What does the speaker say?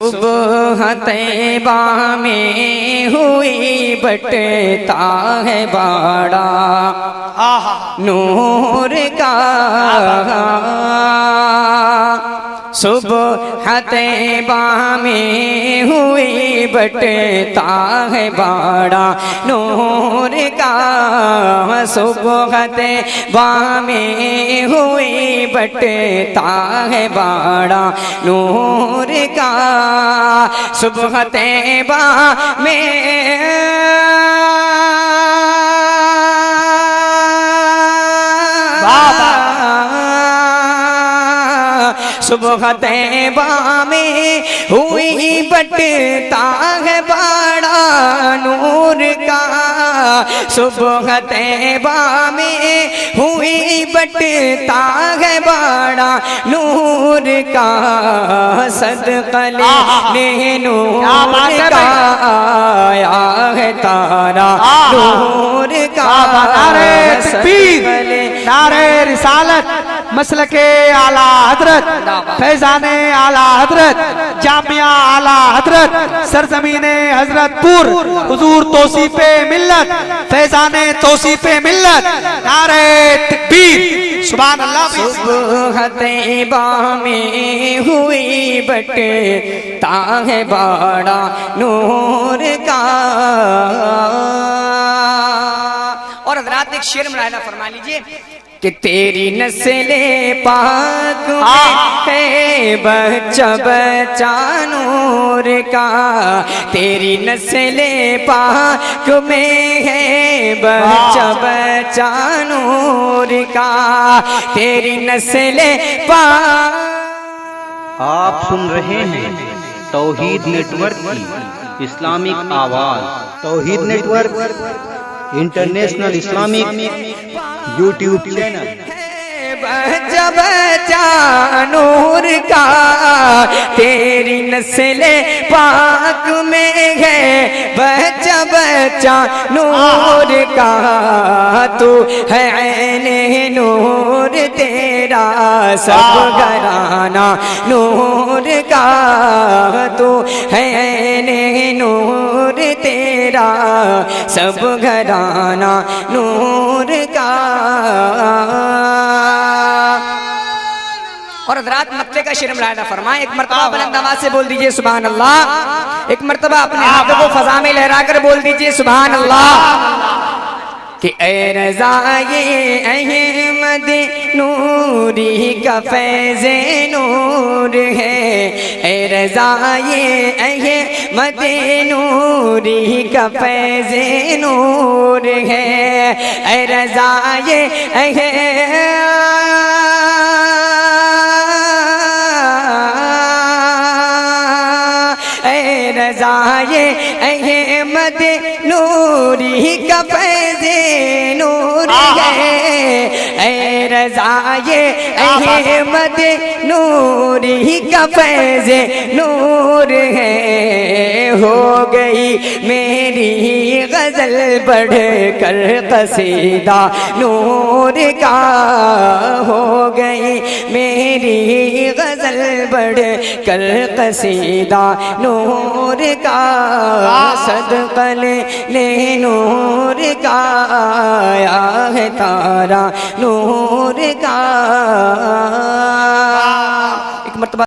सुबह तैबा में हुई बटता है बाड़ा नूर का। सुबह तैबा में हुई बटता है बाड़ा नूर का। सुबह तैबा में हुई बटता है बाड़ा नूर का। सुबह तैबा में सुबह तैबा में हुई बटता है बाड़ा नूर का। सुबह तैबा में हुई बटता है बाड़ा नूर का। सदक़ले ने नूर का आया है तारा नूर का। नारे रिसालत मसलके आला हजरत फैजाने आला हजरत जामिया आला हजरत सरजमीने हजरतपुर हुजूर तौसीफे मिल्लत फैजाने तौसीफे मिल्लत। नारे तकबीर सुभान अल्लाह। सुबह तैबा में हुई बटता है बाड़ा नूर का। और हज़रात एक शेर मुलाहिज़ा फरमा लीजिए कि तेरी नस्ले पाक में है बच्चा बच्चा नूर का। तेरी नस्ले पाक में है बच्चा बच्चा नूर का। तेरी नस्ले पाक। आप सुन रहे हैं तौहीद नेटवर्क की इस्लामिक आवाज़। Tauheed network international Islamic YouTube channel. बच्चा बच्चा नूर का तेरी नस्ले पाक में है बच्चा बच्चा नूर का। तू है ऐने नूर तेरा सब घराना नूर का। तू है ऐने नूर तेरा सब घराना नूर का। और हज़रात मक्के का शेर मुलाहिज़ा फरमाएं। एक मर्तबा बुलंद आवाज़ से बोल दीजिए सुभान अल्लाह। एक मर्तबा अपने हाथों को फज़ा में लहरा कर बोल दीजिए सुभान अल्लाह। कि ऐ रज़ाए अहमद नूरी का फैज़े नूर है। ऐ रज़ाए अहमद नूरी का फैज़े नूर है। ऐ रज़ाए रज़ाए अहमद नूरी का फैज़े नूर है। ऐ रज़ाए अहमद नूरी का फैज़े नूर है। हो गई मेरी गज़ल बढ़ कर कसीदा नूर का। हो गई मेरी गज़ल बढ़ कर कसीदा नूर का। सदक़ले ले नूर का आया है तारा नूर का। एक मर्तबा